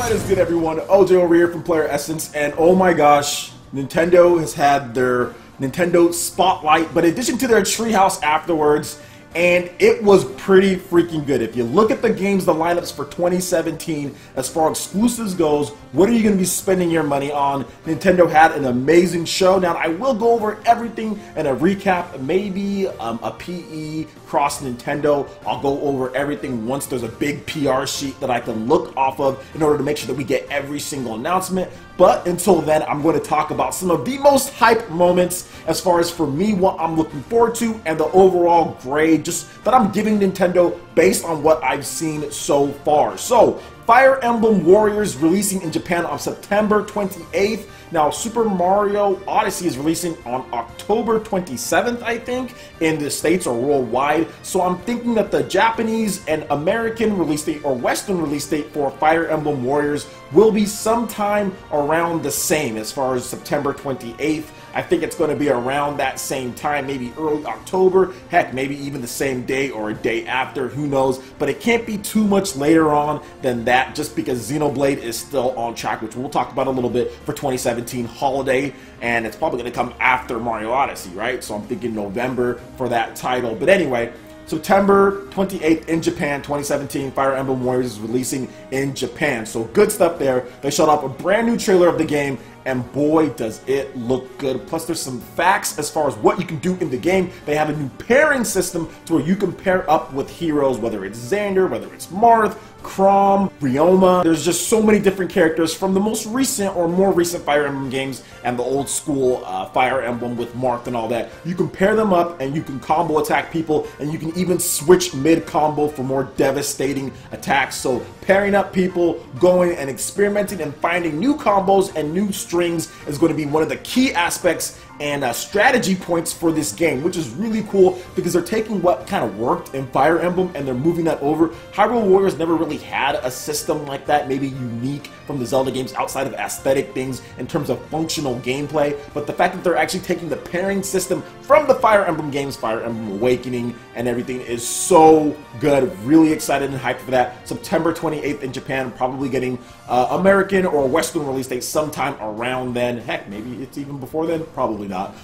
What is good, everyone? OJ over here from PlayerEssence, and oh my gosh, Nintendo has had their Nintendo Spotlight, but in addition to their Treehouse afterwards, and it was pretty freaking good. If you look at the games, the lineups for 2017, as far as exclusives goes, what are you going to be spending your money on? Nintendo had an amazing show. Now, I will go over everything in a recap, maybe a PE cross Nintendo. I'll go over everything once there's a big PR sheet that I can look off of in order to make sure that we get every single announcement. But until then, I'm going to talk about some of the most hype moments as far as for me, what I'm looking forward to, and the overall grade just that I'm giving Nintendo based on what I've seen so far. So, Fire Emblem Warriors releasing in Japan on September 28th. Now, Super Mario Odyssey is releasing on October 27th, I think, in the States or worldwide. So I'm thinking that the Japanese and American release date or Western release date for Fire Emblem Warriors will be sometime around the same as far as September 28th. I think it's going to be around that same time, maybe early October, heck, maybe even the same day or a day after, who knows, but it can't be too much later on than that just because Xenoblade is still on track, which we'll talk about a little bit for 2017 holiday, and it's probably going to come after Mario Odyssey, right? So I'm thinking November for that title, but anyway, September 28th in Japan, 2017, Fire Emblem Warriors is releasing in Japan. So good stuff there. They showed off a brand new trailer of the game, and boy, does it look good. Plus, there's some facts as far as what you can do in the game. They have a new pairing system to where you can pair up with heroes, whether it's Xander, whether it's Marth, Chrom, Ryoma. There's just so many different characters from the most recent or more recent Fire Emblem games and the old school Fire Emblem with Marth and all that. You can pair them up and you can combo attack people, and you can even switch mid-combo for more devastating attacks. So pairing up people, going and experimenting and finding new combos and new strings is going to be one of the key aspects and strategy points for this game, which is really cool because they're taking what kind of worked in Fire Emblem and they're moving that over. Hyrule Warriors never really had a system like that, maybe unique from the Zelda games outside of aesthetic things in terms of functional gameplay, but the fact that they're actually taking the pairing system from the Fire Emblem games, Fire Emblem Awakening and everything, is so good. Really excited and hyped for that. September 28th in Japan, probably getting American or Western release date sometime around then. Heck, maybe it's even before then, probably not.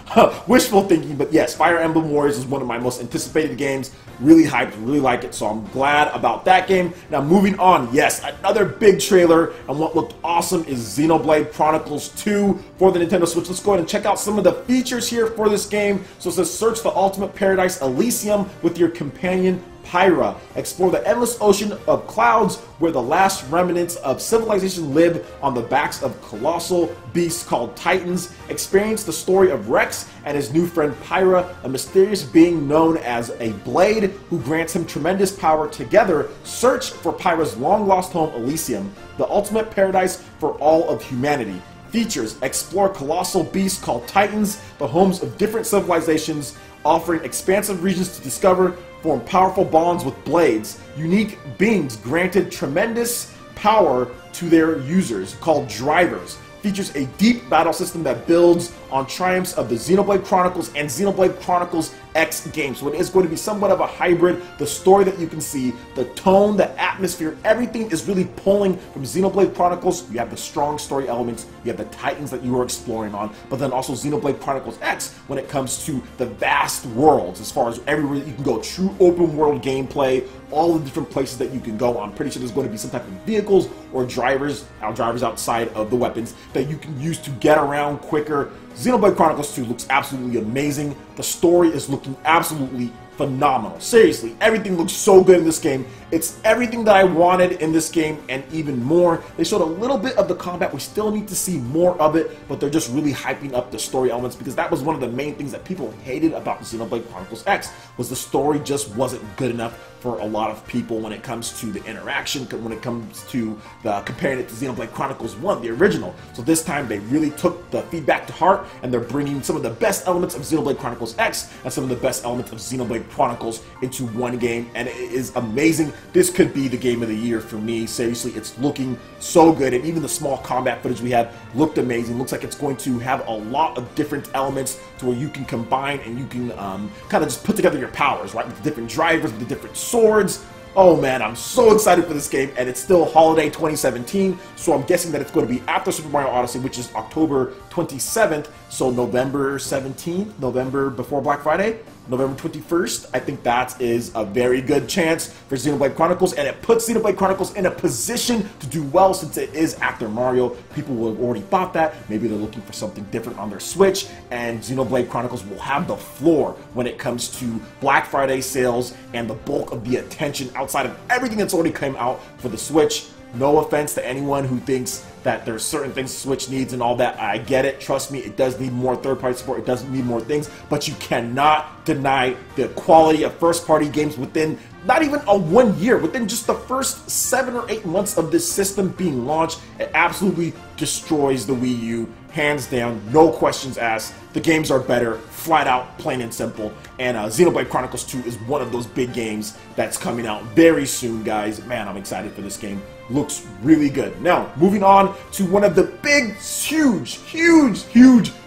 Wishful thinking, but yes, Fire Emblem Warriors is one of my most anticipated games. Really hyped, really like it, so I'm glad about that game. Now moving on, yes, another big trailer, and what looked awesome is Xenoblade Chronicles 2 for the Nintendo Switch. Let's go ahead and check out some of the features here for this game. So it says, search the ultimate paradise Elysium with your companion Pyra. Explore the endless ocean of clouds where the last remnants of civilization live on the backs of colossal beasts called Titans. Experience the story of Rex and his new friend Pyra, a mysterious being known as a Blade who grants him tremendous power. Together, search for Pyra's long-lost home Elysium, the ultimate paradise for all of humanity. Features: explore colossal beasts called Titans, the homes of different civilizations, offering expansive regions to discover, form powerful bonds with blades. Unique beings granted tremendous power to their users, called drivers. Features a deep battle system that builds on triumphs of the Xenoblade Chronicles and Xenoblade Chronicles X games. So it is going to be somewhat of a hybrid. The story that you can see, the tone, the atmosphere, everything is really pulling from Xenoblade Chronicles. You have the strong story elements, you have the Titans that you are exploring on, but then also Xenoblade Chronicles X when it comes to the vast worlds, as far as everywhere that you can go, true open world gameplay, all the different places that you can go. I'm pretty sure there's going to be some type of vehicles or drivers outside of the weapons that you can use to get around quicker. Xenoblade Chronicles 2 looks absolutely amazing. The story is looking absolutely phenomenal. Seriously, everything looks so good in this game. It's everything that I wanted in this game and even more. They showed a little bit of the combat. We still need to see more of it, but they're just really hyping up the story elements because that was one of the main things that people hated about Xenoblade Chronicles X, was the story just wasn't good enough for a lot of people when it comes to the interaction, when it comes to comparing it to Xenoblade Chronicles 1, the original. So this time they really took the feedback to heart, and they're bringing some of the best elements of Xenoblade Chronicles X and some of the best elements of Xenoblade Chronicles into one game, and it is amazing. This could be the game of the year for me. Seriously, it's looking so good, and even the small combat footage we had looked amazing. Looks like it's going to have a lot of different elements to where you can combine and you can kind of just put together your powers, right? With the different drivers, with the different swords. Oh man, I'm so excited for this game, and it's still holiday 2017, so I'm guessing that it's going to be after Super Mario Odyssey, which is October 27th, so November 17th, November before Black Friday, November 21st. I think that is a very good chance for Xenoblade Chronicles, and it puts Xenoblade Chronicles in a position to do well since it is after Mario. People will have already thought that. Maybe they're looking for something different on their Switch, and Xenoblade Chronicles will have the floor when it comes to Black Friday sales and the bulk of the attention outside of everything that's already come out for the Switch. No offense to anyone who thinks that there's certain things Switch needs and all that. I get it. Trust me, it does need more third-party support. It does need more things, but you cannot deny the quality of first-party games within not even a 1 year, within just the first 7 or 8 months of this system being launched. It absolutely destroys the Wii U, hands down, no questions asked. The games are better, flat out, plain and simple. And Xenoblade Chronicles 2 is one of those big games that's coming out very soon, guys. Man, I'm excited for this game. Looks really good. Now, moving on to one of the big, huge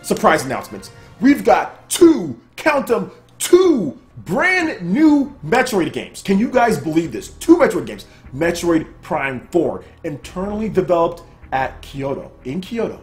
surprise announcements. We've got count them, two brand new Metroid games. Can you guys believe this? 2 Metroid games. Metroid Prime 4, internally developed at Kyoto, in Kyoto,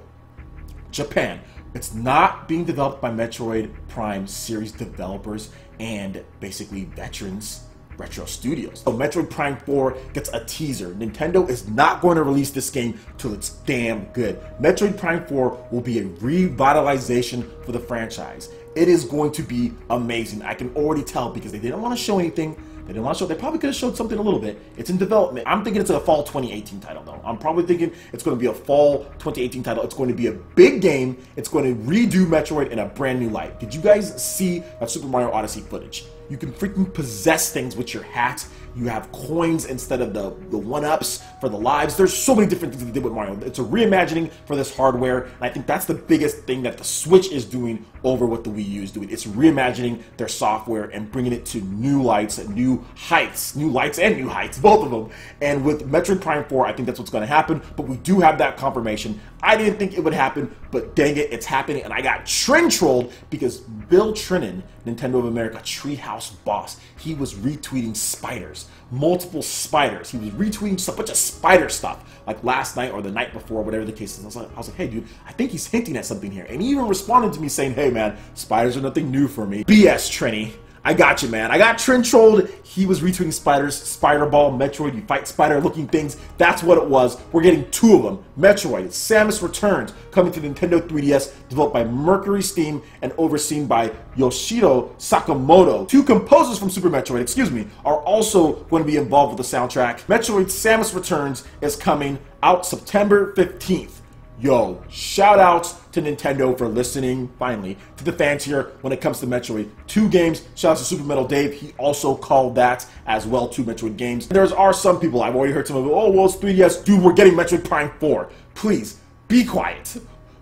Japan. It's not being developed by Metroid Prime series developers and basically veterans, Retro Studios. So Metroid Prime 4 gets a teaser. Nintendo is not going to release this game till it's damn good. Metroid Prime 4 will be a revitalization for the franchise. It is going to be amazing. I can already tell because they didn't want to show anything. They didn't want to show. They probably could have showed something a little bit. It's in development. I'm thinking it's a fall 2018 title, though. I'm probably thinking it's going to be a fall 2018 title. It's going to be a big game. It's going to redo Metroid in a brand new light. Did you guys see that Super Mario Odyssey footage? You can freaking possess things with your hat. You have coins instead of the one-ups for the lives. There's so many different things they did with Mario. It's a reimagining for this hardware, and I think that's the biggest thing that the Switch is doing over what the Wii U is doing. It's reimagining their software and bringing it to new lights and new heights. New lights and new heights, both of them. And with Metroid Prime 4, I think that's what's going to happen, but we do have that confirmation. I didn't think it would happen, but dang it, it's happening, and I got trolled because Bill Trinan, Nintendo of America Treehouse boss, he was retweeting spiders, multiple spiders. He was retweeting just a bunch of spider stuff, like last night or the night before, whatever the case is. I was like, hey dude, I think he's hinting at something here. And he even responded to me saying, hey man, spiders are nothing new for me. BS, Trini. I got you, man. I got trolled. He was retweeting spiders, Spider Ball, Metroid, you fight spider-looking things. That's what it was. We're getting 2 of them. Metroid, Samus Returns, coming to Nintendo 3DS, developed by Mercury Steam and overseen by Yoshiro Sakamoto. 2 composers from Super Metroid, excuse me, are also going to be involved with the soundtrack. Metroid Samus Returns is coming out September 15th. Yo, shout outs to Nintendo for listening, finally, to the fans here when it comes to Metroid. 2 games, shout out to Super Metal Dave, he also called that as well, 2 Metroid games. There are some people, I've already heard some of them, oh, well, it's 3DS, dude, we're getting Metroid Prime 4. Please, be quiet.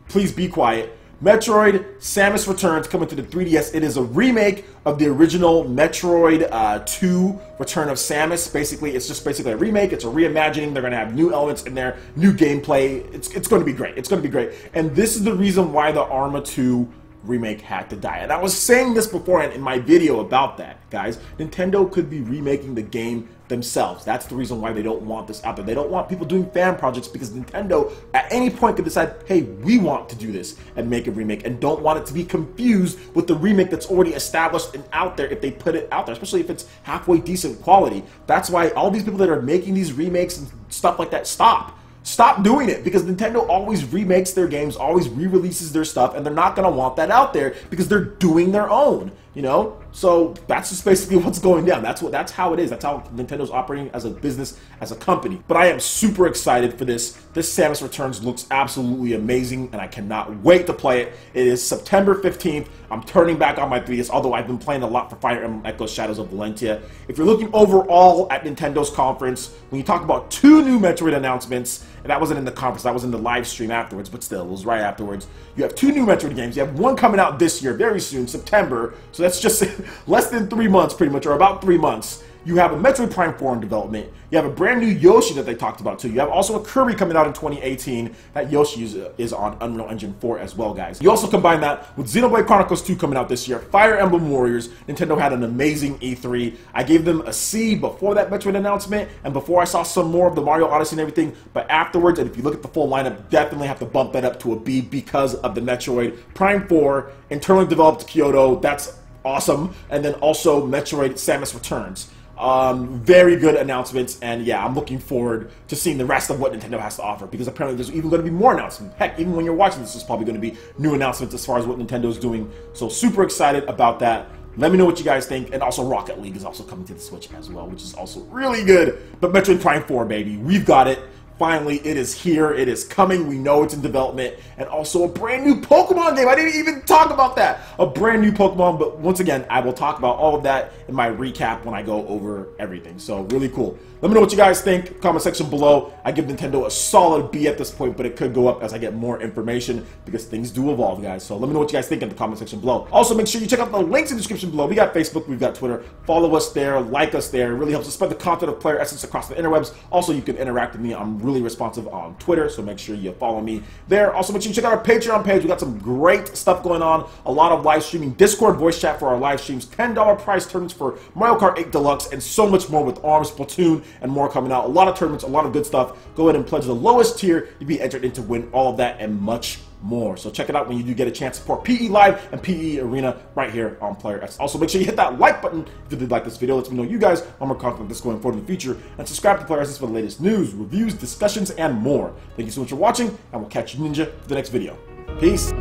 Please be quiet. Metroid Samus Returns coming to the 3DS. It is a remake of the original Metroid 2 Return of Samus. Basically, it's just basically a remake. It's a reimagining. They're going to have new elements in there, new gameplay. It's going to be great. It's going to be great. And this is the reason why the Arma 2 remake had to die. And I was saying this before in my video about that, guys. Nintendo could be remaking the game themselves. That's the reason why they don't want this out there. They don't want people doing fan projects because Nintendo at any point could decide, hey, we want to do this and make a remake, and don't want it to be confused with the remake that's already established and out there if they put it out there, especially if it's halfway decent quality. That's why all these people that are making these remakes and stuff like that, Stop doing it, because Nintendo always remakes their games, always re-releases their stuff, and they're not going to want that out there because they're doing their own, you know? So that's just basically what's going down. That's how it is. That's how Nintendo's operating as a business, as a company. But I am super excited for this. This Samus Returns looks absolutely amazing, and I cannot wait to play it. It is September 15th. I'm turning back on my 3DS, although I've been playing a lot for Fire Emblem Echoes Shadows of Valentia. If you're looking overall at Nintendo's conference, when you talk about 2 new Metroid announcements, and that wasn't in the conference, that was in the live stream afterwards, but still, it was right afterwards. You have 2 new Metroid games. You have 1 coming out this year, very soon, September. So that's just less than 3 months, pretty much, or about 3 months. You have a Metroid Prime 4 in development. You have a brand new Yoshi that they talked about too. You have also a Kirby coming out in 2018. That Yoshi is on Unreal Engine 4 as well, guys. You also combine that with Xenoblade Chronicles 2 coming out this year, Fire Emblem Warriors. Nintendo had an amazing E3. I gave them a C before that Metroid announcement and before I saw some more of the Mario Odyssey and everything, but afterwards, and if you look at the full lineup, definitely have to bump that up to a B because of the Metroid Prime 4, internally developed Kyoto. That's awesome. And then also Metroid Samus Returns. Very good announcements, and yeah, I'm looking forward to seeing the rest of what Nintendo has to offer, because apparently there's even going to be more announcements. Heck, even when you're watching this, there's probably going to be new announcements as far as what Nintendo's doing, so super excited about that. Let me know what you guys think, and also Rocket League is also coming to the Switch as well, which is also really good. But Metroid Prime 4, baby, we've got it. Finally, it is here, it is coming, we know it's in development, and also a brand new Pokemon game. I didn't even talk about that. A brand new Pokemon, but once again, I will talk about all of that in my recap when I go over everything. So, really cool. Let me know what you guys think, comment section below. I give Nintendo a solid B at this point, but it could go up as I get more information, because things do evolve, guys. So let me know what you guys think in the comment section below. Also, make sure you check out the links in the description below. We got Facebook, we've got Twitter. Follow us there, like us there. It really helps us spread the content of PlayerEssence across the interwebs. Also, you can interact with me. I'm really responsive on Twitter, so make sure you follow me there. Also, make sure you check out our Patreon page. We got some great stuff going on. A lot of live streaming, Discord voice chat for our live streams, $10 prize tournaments for Mario Kart 8 Deluxe, and so much more with ARMS, Splatoon, and more coming out. A lot of tournaments, a lot of good stuff. Go ahead and pledge the lowest tier. You'll be entered in to win all of that and much more. So check it out when you do get a chance to support PE Live and PE Arena right here on PlayerEssence. Also, make sure you hit that like button if you did like this video. Let me know you guys want more content like this going forward in the future. And subscribe to PlayerEssence for the latest news, reviews, discussions, and more. Thank you so much for watching, and we'll catch you ninja for the next video. Peace.